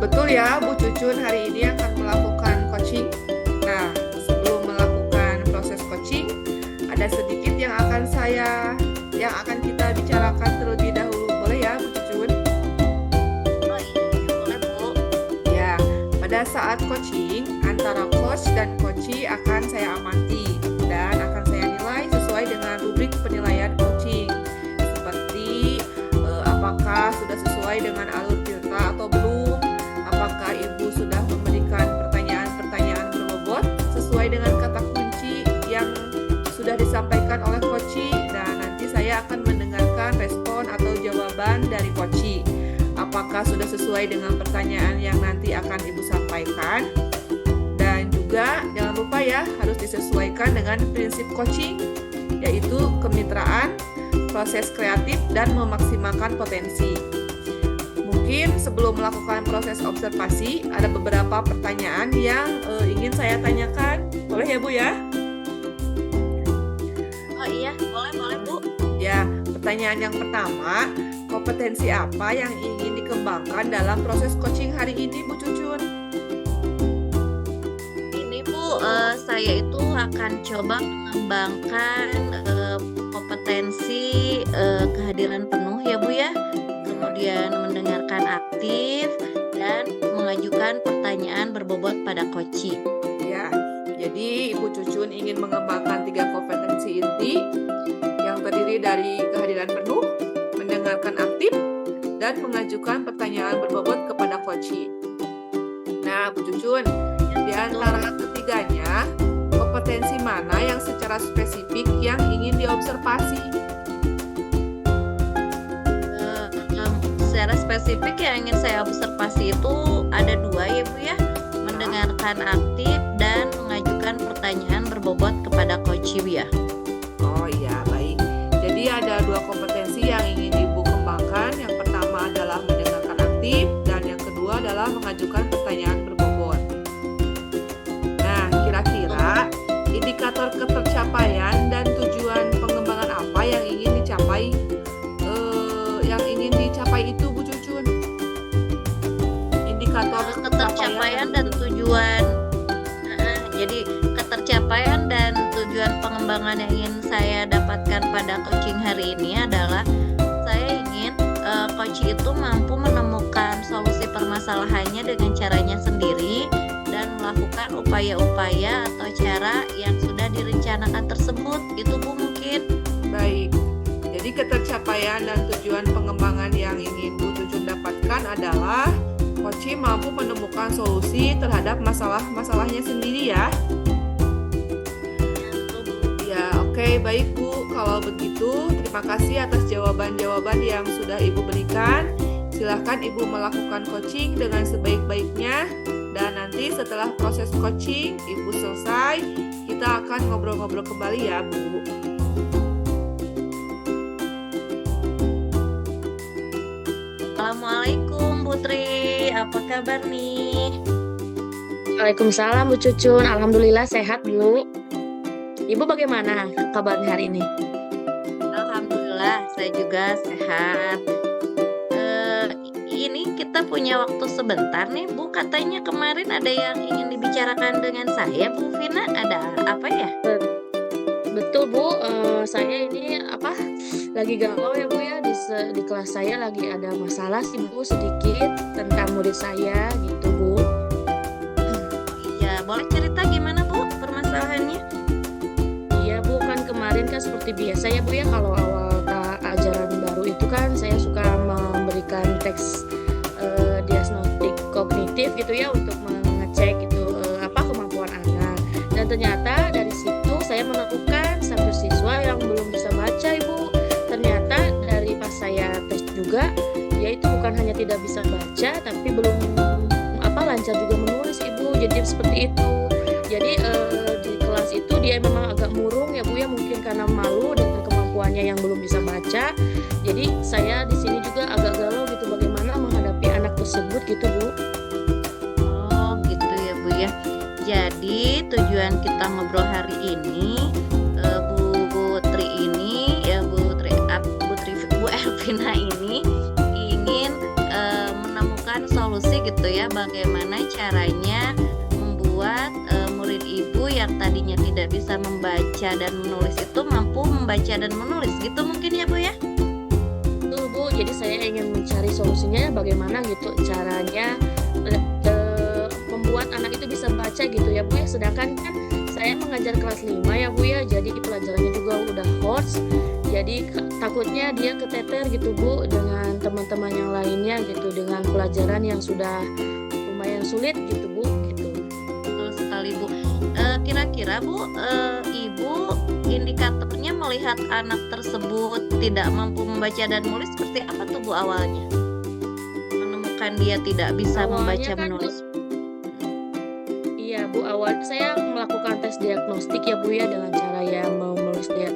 Betul ya, Bu Cucun hari ini akan melakukan coaching. Nah, sebelum melakukan proses coaching, ada sedikit yang akan kita bicarakan terlebih dahulu. Boleh ya, Bu Cucun? Oh iya, boleh Bu. Ya, pada saat coaching, antara coach dan coachee akan saya amati dan akan saya nilai sesuai dengan rubrik penilaian coaching. Seperti apakah sudah sesuai dengan alur cerita atau belum? Apakah Ibu sudah memberikan pertanyaan-pertanyaan berbobot sesuai dengan kata kunci yang sudah disampaikan oleh coachee? Dan nanti saya akan mendengarkan respon atau jawaban dari coachee. Apakah sudah sesuai dengan pertanyaan yang nanti akan Ibu sampaikan? Dan juga jangan lupa ya, harus disesuaikan dengan prinsip coaching, yaitu kemitraan, proses kreatif, dan memaksimalkan potensi. Mungkin sebelum melakukan proses observasi, ada beberapa pertanyaan yang ingin saya tanyakan. Boleh ya Bu ya? Oh iya, boleh Bu. Ya, pertanyaan yang pertama, kompetensi apa yang ingin dikembangkan dalam proses coaching hari ini, Bu Cucun? Ini Bu, saya itu akan coba mengembangkan kompetensi kehadiran penuh ya Bu ya. Kemudian mendengarkan aktif dan mengajukan pertanyaan berbobot pada coachee. Ya, jadi Ibu Cucun ingin mengembangkan 3 kompetensi inti yang terdiri dari kehadiran penuh, mendengarkan aktif, dan mengajukan pertanyaan berbobot kepada coachee. Nah, Bu Cucun, di antara ketiganya, kompetensi mana yang secara spesifik yang ingin diobservasi? Secara spesifik yang ingin saya observasi itu ada 2 ya Bu ya. Mendengarkan aktif dan mengajukan pertanyaan berbobot kepada coachee ya. Oh iya, baik. Jadi ada 2 kompetensi yang ingin Ibu kembangkan. Yang pertama adalah mendengarkan aktif dan yang kedua adalah mengajukan pertanyaan berbobot. Nah, kira-kira indikator ketercapaian dan tujuan pengembangan apa yang ingin dicapai itu Bu Cucun? Indikator Ketercapaian dan tujuan. Jadi ketercapaian dan tujuan pengembangan yang ingin saya dapatkan pada coaching hari ini adalah saya ingin coachee itu mampu menemukan solusi permasalahannya dengan caranya sendiri dan melakukan upaya-upaya atau cara yang sudah direncanakan tersebut. Itu Bu mungkin. Baik. Jadi ketercapaian dan tujuan pengembangan yang ingin Bu Cucun dapatkan adalah coachee mampu menemukan solusi terhadap masalah-masalahnya sendiri ya. Ya, oke, baik Bu. Kalau begitu, terima kasih atas jawaban-jawaban yang sudah Ibu berikan. Silahkan Ibu melakukan coaching dengan sebaik-baiknya. Dan nanti setelah proses coaching Ibu selesai, kita akan ngobrol-ngobrol kembali ya Bu. Assalamualaikum Putri, apa kabar nih? Waalaikumsalam Bu Cucun, alhamdulillah sehat Bu. Ibu bagaimana kabarnya hari ini? Alhamdulillah, saya juga sehat. Ini kita punya waktu sebentar nih Bu, katanya kemarin ada yang ingin dibicarakan dengan saya Bu Vina, ada apa ya? Betul Bu, saya ini lagi galau ya Bu ya, di kelas saya lagi ada masalah sih Bu sedikit tentang murid saya gitu Bu. Iya, boleh cerita gimana Bu permasalahannya? Iya Bu, kan kemarin kan seperti biasa ya Bu ya, kalau awal ajaran baru itu kan saya suka memberikan teks diagnostik kognitif gitu ya untuk mengecek gitu kemampuan anak. Dan ternyata dari situ saya menemukan satu siswa yang belum bisa baca Ibu. Ternyata dari pas saya tes juga, dia itu bukan hanya tidak bisa baca tapi belum lancar juga menulis Ibu. Jadi seperti itu. Jadi di kelas itu dia memang agak murung ya Bu ya, mungkin karena malu dengan kemampuannya yang belum bisa baca. Jadi saya di sini juga agak galau gitu bagaimana menghadapi anak tersebut gitu Bu. Oh gitu ya Bu ya. Jadi tujuan kita ngobrol hari ini Bu Elvina ini ingin menemukan solusi solusi gitu ya, bagaimana caranya membuat murid ibu yang tadinya tidak bisa membaca dan menulis itu mampu membaca dan menulis gitu mungkin ya Bu ya? Betul Bu, jadi saya ingin mencari solusinya bagaimana gitu caranya membuat anak itu bisa baca gitu ya Bu ya. Sedangkan kan saya mengajar kelas 5 ya Bu ya, jadi pelajarannya juga udah hots. Jadi takutnya dia keteter gitu Bu dengan teman-teman yang lainnya gitu, dengan pelajaran yang sudah lumayan sulit gitu Bu gitu. Betul sekali Bu. Kira-kira Bu, Ibu indikatornya melihat anak tersebut tidak mampu membaca dan menulis seperti apa tuh Bu awalnya? Menemukan dia tidak bisa membaca Awalnya kan Bu, menulis. iya Bu, awalnya saya melakukan tes diagnostik ya Bu ya, dengan cara yang menulis dia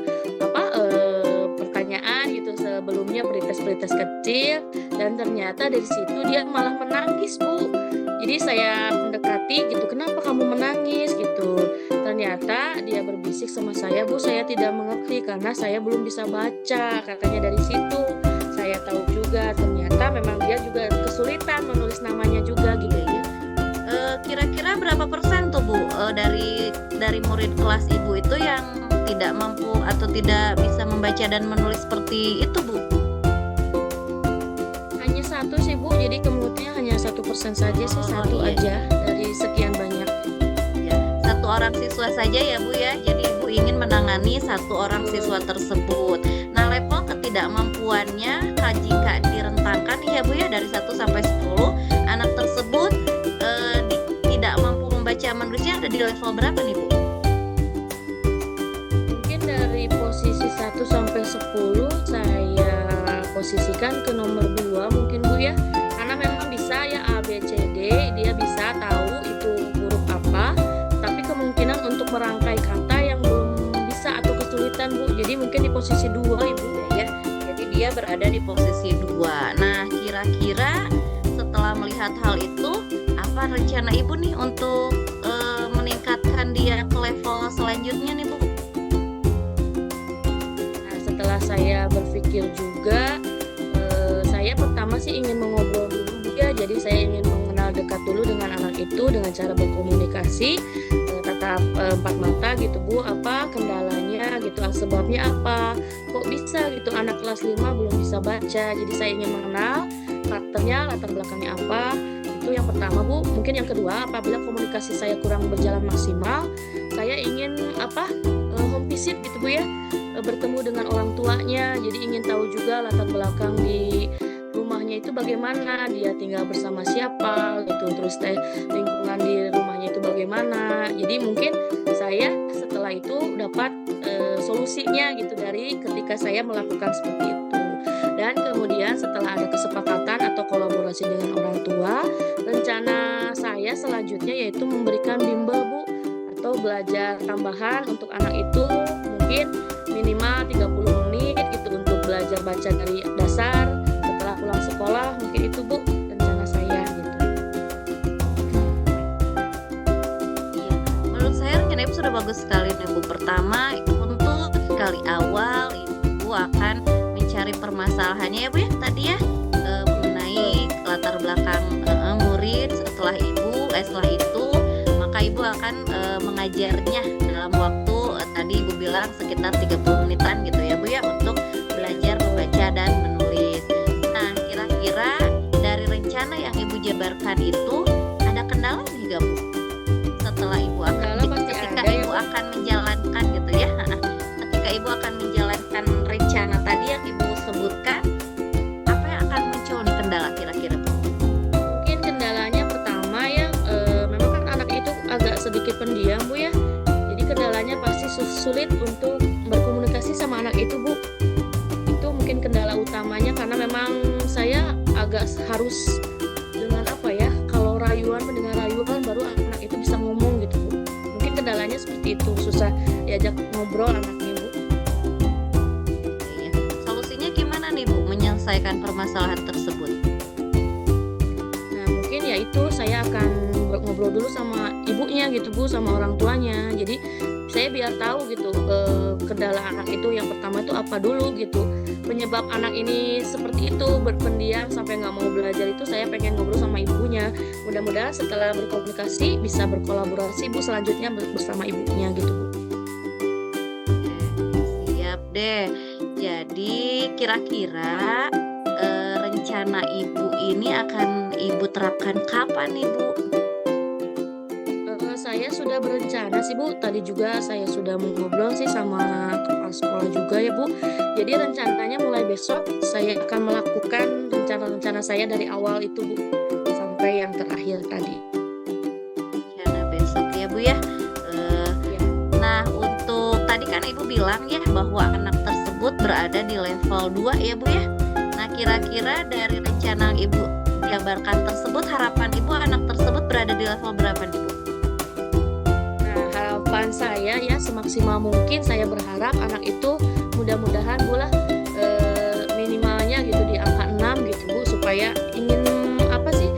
pertanyaan gitu sebelumnya, pretest kecil, dan ternyata dari situ dia malah menangis Bu. Jadi saya mendekati gitu, kenapa kamu menangis gitu. Ternyata dia berbisik sama saya, Bu, saya tidak mengerti karena saya belum bisa baca, katanya. Dari situ saya tahu juga ternyata memang dia juga kesulitan menulis namanya juga gitu ya. Kira-kira berapa persen tuh Bu dari murid kelas Ibu itu yang tidak mampu atau tidak bisa membaca dan menulis seperti itu Bu? Hanya satu sih Bu, jadi kemungkinan hanya 1% saja sih, satu Iya. aja dari sekian banyak. Ya, satu orang siswa saja ya Bu ya. Jadi Ibu ingin menangani satu orang siswa tersebut. Nah, level ketidakmampuannya jika direntangkan ya Bu ya dari 1 sampai 10, anak tersebut tidak mampu membaca menulisnya ada di level berapa nih Bu? Mungkin dari posisi 1 sampai 10 saya posisikan ke nomor 2 mungkin Bu ya. Karena memang bisa ya A, B, C, D, dia bisa tahu itu huruf apa, tapi kemungkinan untuk merangkai kata yang belum bisa atau kesulitan Bu. Jadi mungkin di posisi 2 Ibu ya. Jadi dia berada di posisi 2. Nah, kira-kira setelah melihat hal itu, apa rencana Ibu nih untuk meningkatkan dia ke level selanjutnya nih Bu? Nah, setelah saya berpikir juga, saya pertama sih ingin mengobrol dulu Bu ya. Jadi saya ingin mengenal dekat dulu dengan anak itu dengan cara berkomunikasi, tatap 4 mata gitu Bu, apa kendalanya gitu, sebabnya apa, kok bisa gitu anak kelas 5 belum bisa baca. Jadi saya ingin mengenal karakternya, latar belakangnya apa. Itu yang pertama Bu. Mungkin yang kedua, apabila komunikasi saya kurang berjalan maksimal, saya ingin home visit gitu Bu ya, bertemu dengan orang tuanya. Jadi ingin tahu juga latar belakang di rumahnya itu bagaimana, dia tinggal bersama siapa gitu, terus lingkungan di rumahnya itu bagaimana. Jadi mungkin saya setelah itu dapat solusinya gitu dari ketika saya melakukan seperti itu. Dan kemudian setelah ada kesepakatan atau kolaborasi dengan orang tua, rencana saya selanjutnya yaitu memberikan bimbel Bu, atau belajar tambahan untuk anak itu, mungkin minimal 30 menit gitu untuk belajar baca dari dasar setelah pulang sekolah. Mungkin itu Bu rencana saya gitu. Iya, menurut saya rencana Ibu sudah bagus sekali nih Bu. Pertama, untuk kali awal Ibu akan mencari permasalahannya ya Bu ya, tadi ya, mengenai latar belakang murid. Setelah itu maka Ibu akan mengajarnya dalam waktu tadi Ibu bilang sekitar 30 menitan gitu ya Bu ya, untuk belajar membaca dan menulis. Nah, kira-kira dari rencana yang Ibu jabarkan itu ada kendala nggak Bu? Setelah Ibu akan Kendala pasti ketika ada ya, Ibu Bu. akan menjalankan gitu ya, ketika Ibu akan menjalankan rencana tadi yang Ibu sebutkan, apa yang akan muncul nih kendala kira-kira Bu? Mungkin kendalanya pertama ya, memang kan anak itu agak sedikit pendiam Bu ya. Jadi kendalanya pasti sulit untuk berkomunikasi sama anak itu Bu. Itu mungkin kendala utamanya, karena memang saya agak harus dengan kalau rayuan, mendengar rayuan baru anak itu bisa ngomong gitu Bu. Mungkin kendalanya seperti itu, susah diajak ngobrol anaknya Bu. Iya. Solusinya gimana nih Bu menyelesaikan permasalahan tersebut? Nah mungkin ya itu saya akan ngobrol ngobrol dulu sama ibunya gitu Bu, sama orang tuanya. Jadi saya biar tahu gitu kendala anak itu yang pertama itu apa dulu gitu. Penyebab anak ini seperti itu berpendiam sampai nggak mau belajar itu saya pengen ngobrol sama ibunya. Mudah-mudahan setelah berkomunikasi bisa berkolaborasi Bu selanjutnya bersama ibunya gitu Bu. Siap deh. Jadi kira-kira rencana ibu ini akan ibu terapkan kapan nih Bu? Saya sudah berencana sih Bu, tadi juga saya sudah ngobrol sih sama kepala sekolah juga ya Bu. Jadi rencananya mulai besok saya akan melakukan rencana-rencana saya dari awal itu Bu, sampai yang terakhir tadi. Rencana besok ya Bu ya. Ya. Nah untuk tadi kan ibu bilang ya bahwa anak tersebut berada di level 2 ya Bu ya. Nah kira-kira dari rencana yang ibu jabarkan tersebut harapan ibu anak tersebut berada di level berapa nih Bu? Nah, harapan saya ya semaksimal mungkin saya berharap anak itu mudah-mudahan Bu lah minimalnya gitu di angka 6 gitu Bu, supaya ingin apa sih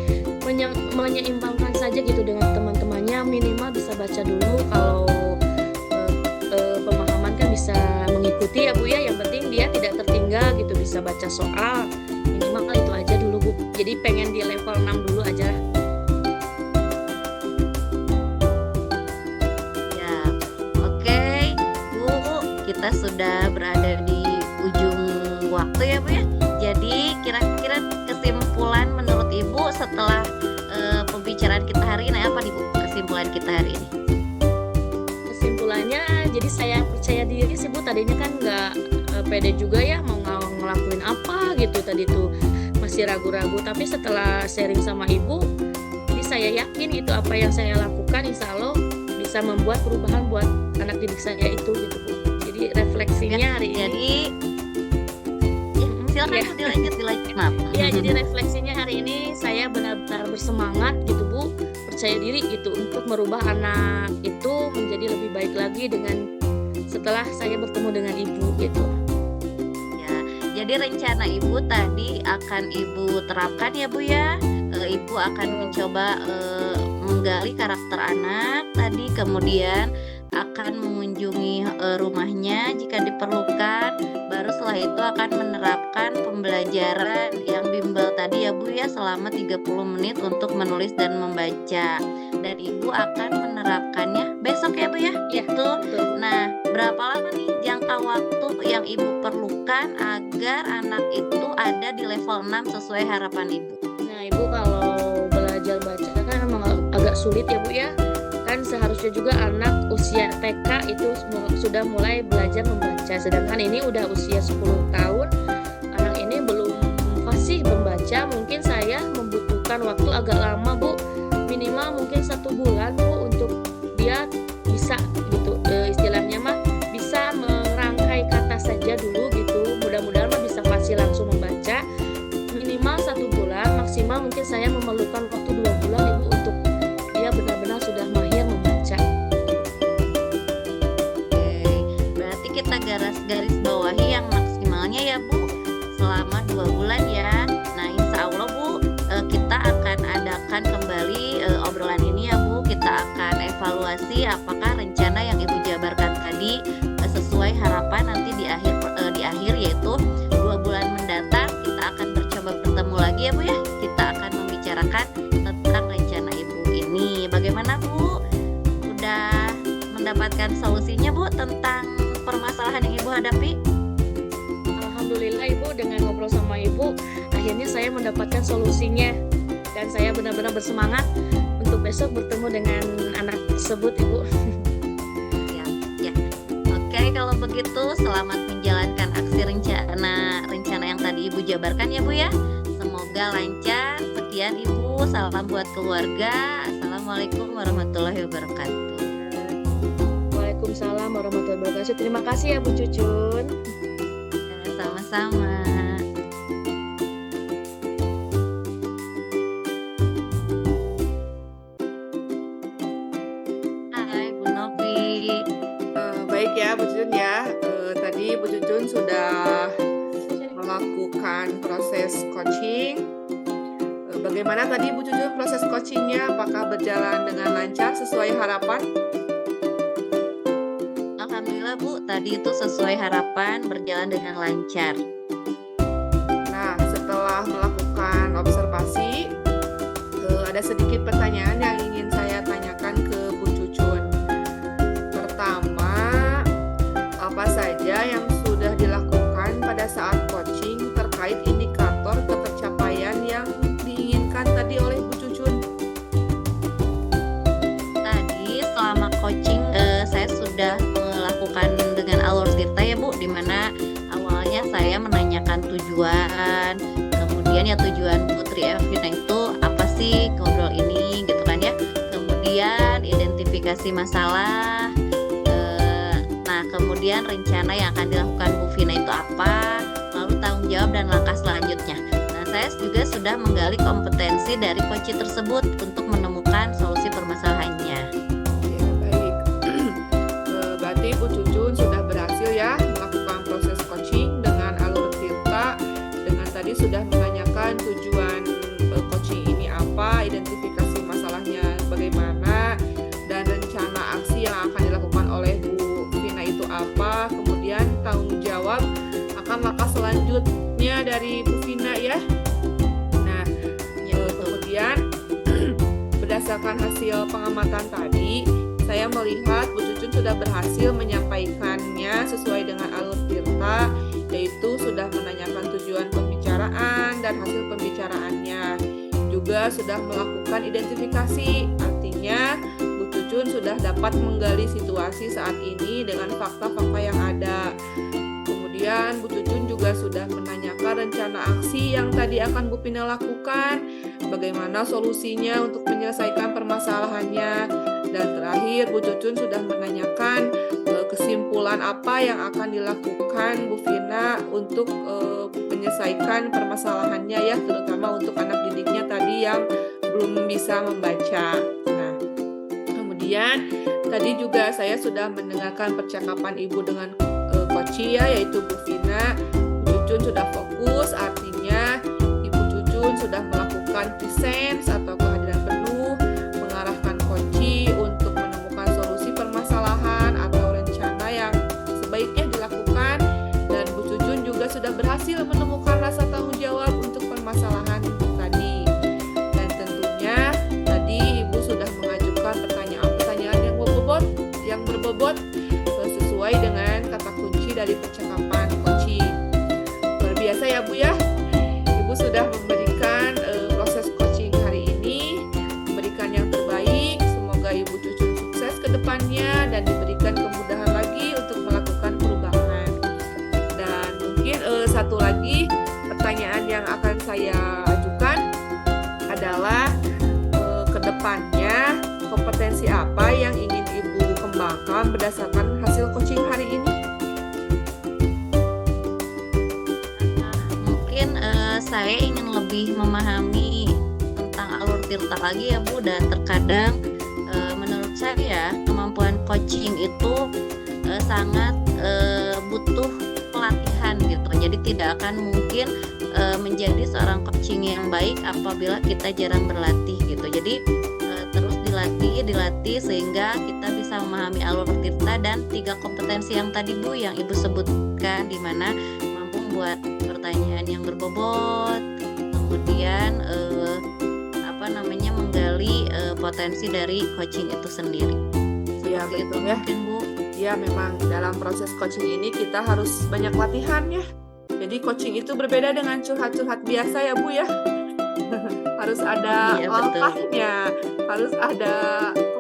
menyeimbangkan saja gitu dengan teman-temannya, minimal bisa baca dulu, kalau pemahaman kan bisa mengikuti ya Bu ya, yang penting dia tidak tertinggal gitu, bisa baca soal, minimal itu aja dulu Bu. Jadi pengen di level 6 dulu aja. Ya, oke Bu, kita sudah berada di ujung waktu ya Bu ya. Jadi kira-kira kesimpulan menurut ibu setelah pembicaraan kita hari ini apa nih Bu? Kesimpulan kita hari ini? Kesimpulannya jadi saya percaya diri sih Bu, tadinya kan nggak pede juga ya mau ngelakuin apa gitu, tadi tuh masih ragu-ragu, tapi setelah sharing sama ibu jadi saya yakin itu apa yang saya lakukan insya Allah bisa membuat perubahan buat anak didik saya itu gitu Bu. Jadi refleksinya hari ini Jadi silakan ya. Bu, dilanjut maaf. Ya, jadi refleksinya hari ini saya benar-benar bersemangat gitu Bu, percaya diri gitu untuk merubah anak itu menjadi lebih baik lagi setelah saya bertemu dengan ibu gitu. Ya, jadi rencana ibu tadi akan ibu terapkan ya Bu ya. Ibu akan mencoba menggali karakter anak tadi, kemudian akan mengunjungi rumahnya jika diperlukan, baru setelah itu akan menerapkan pembelajaran yang bimbel tadi ya Bu ya selama 30 menit untuk menulis dan membaca, dan ibu akan menerapkannya besok ya Bu ya. Ya, Itu betul. nah berapa lama nih jangka waktu yang ibu perlukan agar anak itu ada di level 6 sesuai harapan ibu? Nah ibu kalau belajar baca kan emang agak sulit ya Bu ya, kan seharusnya juga anak usia TK itu sudah mulai belajar membaca, sedangkan ini udah usia 10 tahun, anak ini belum fasih membaca. Mungkin saya membutuhkan waktu agak lama Bu, minimal mungkin 1 bulan Bu, untuk dia bisa gitu istilahnya mah bisa merangkai kata saja dulu gitu, mudah-mudahan mah bisa fasih langsung membaca. Minimal 1 bulan, maksimal mungkin saya memerlukan waktu 2 bulan Ibu untuk dia benar-benar sudah mahir membaca. Oke, berarti kita garis bawahi yang maksimalnya ya Bu selama 2 bulan ya. Nah insya Allah Bu, kita akan adakan kembali obrolan ini ya Bu. Kita akan evaluasi apakah rencana yang ibu jabarkan tadi sesuai harapan nanti di akhir yaitu 2 bulan mendatang kita akan bertemu lagi ya Bu ya. Kita akan membicarakan tentang rencana ibu ini. Bagaimana Bu? Udah mendapatkan solusinya Bu tentang permasalahan yang ibu hadapi? Alhamdulillah Ibu, dengan ngobrol sama Ibu akhirnya saya mendapatkan solusinya, dan saya benar-benar bersemangat untuk besok bertemu dengan anak tersebut Ibu. Ya. Oke, kalau begitu selamat menjalankan aksi rencana yang tadi ibu jabarkan ya Bu ya. Semoga lancar. Sekian Ibu, salam buat keluarga. Assalamualaikum warahmatullahi wabarakatuh. Waalaikumsalam warahmatullahi wabarakatuh. Terima kasih ya Bu Cucun. Sama-sama. Hai Bu Novi. Baik ya Bu Cucun ya. Tadi Bu Cucun sudah melakukan proses coaching Bagaimana tadi Bu Cucu proses coachingnya? Apakah berjalan dengan lancar sesuai harapan? Alhamdulillah Bu, tadi itu sesuai harapan, berjalan dengan lancar. Nah, setelah melakukan observasi, ada sedikit pertanyaan yang ingin saya tanyakan ke Bu Cucun. Pertama, apa saja yang sudah dilakukan pada saat coaching terkait indikator ketercapaian yang diinginkan tadi oleh Bu Cucun? Tadi selama coaching saya sudah melakukan dengan alur Tirta ya Bu, dimana awalnya saya menanyakan tujuan, kemudian ya tujuan Putri Evina itu apa sih ngobrol ini gitu kan ya, kemudian identifikasi masalah, nah kemudian rencana yang akan dilakukan Bu Vina itu apa, lalu tanggung jawab dan langkah selanjutnya. Nah saya juga sudah menggali kompetensi dari coach tersebut untuk menemukan solusi permasalahannya. Ya, baik. Berarti Bu Cucun sudah berhasil ya melakukan proses coaching dengan alur Tirta, dengan tadi sudah menanyakan tujuan coaching ini apa, identifikasi masalahnya bagaimana, dan rencana aksi yang akan dilakukan oleh Bu Vina itu apa, kemudian tanggung jawab akan langkah selanjutnya dari Bu Vina ya. Nah, kemudian berdasarkan hasil pengamatan tadi, saya melihat Bu Cucun sudah berhasil menyampaikannya sesuai dengan alur Tirta, yaitu sudah menanyakan tujuan pembicaraan dan hasil pembicaraannya. Juga sudah melakukan identifikasi, artinya Bu Cucun sudah dapat menggali situasi saat ini dengan fakta-fakta yang ada. Kemudian Bu Cucun juga sudah menanyakan rencana aksi yang tadi akan Bu Vina lakukan, bagaimana solusinya untuk menyelesaikan permasalahannya. Dan terakhir Bu Cucun sudah menanyakan kesimpulan apa yang akan dilakukan Bu Vina untuk menyelesaikan permasalahannya ya, terutama untuk anak didiknya tadi yang belum bisa membaca. Nah, kemudian tadi juga saya sudah mendengarkan percakapan Ibu dengan coach ya, yaitu Bu Vina. Bu Cucun sudah fokus, artinya Ibu Cucun sudah melakukan presence atau kehadiran penuh, mengarahkan coach untuk menemukan solusi permasalahan atau rencana yang sebaiknya dilakukan, dan Bu Cucun juga sudah berhasil menemukan rasa tanggung jawab untuk permasalahan tadi. Dan tentunya tadi Ibu sudah mengajukan pertanyaan-pertanyaan yang berbobot sesuai dengan kata kunci dari percakapan coaching. Luar biasa ya Bu ya. Ibu sudah memberikan proses coaching hari ini, memberikan yang terbaik. Semoga Ibu Cucun sukses ke depannya dan diberikan kemudahan lagi untuk melakukan perubahan. Dan mungkin satu lagi pertanyaan yang akan saya ajukan adalah ke depannya kompetensi apa yang ingin Ibu kembangkan berdasarkan hasil coaching hari ini? Mungkin saya ingin lebih memahami tentang alur Tirta lagi ya Bu, dan terkadang menurut saya kemampuan coaching itu sangat butuh pelatihan gitu. Jadi tidak akan mungkin menjadi seorang coaching yang baik apabila kita jarang berlatih gitu. Jadi terus dilatih sehingga kita bisa memahami alur Tirta dan 3 kompetensi yang tadi Bu yang Ibu sebutkan, di mana mampu membuat pertanyaan yang berbobot, kemudian menggali potensi dari coaching itu sendiri. Iya betul ya. Mungkin Bu. Ya memang dalam proses coaching ini kita harus banyak latihan ya. Jadi coaching itu berbeda dengan curhat-curhat biasa ya Bu ya. Harus ada langkahnya, harus ada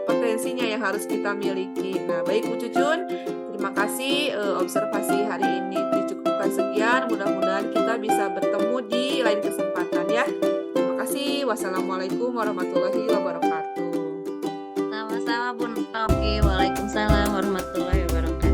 kompetensinya yang harus kita miliki. Nah, baik Bu Cucun, terima kasih observasi hari ini dicukupkan sekian. Mudah-mudahan kita bisa bertemu di lain kesempatan ya. Terima kasih. Wassalamualaikum warahmatullahi wabarakatuh. Sama-sama Bu Noki. Waalaikumsalam warahmatullahi wabarakatuh.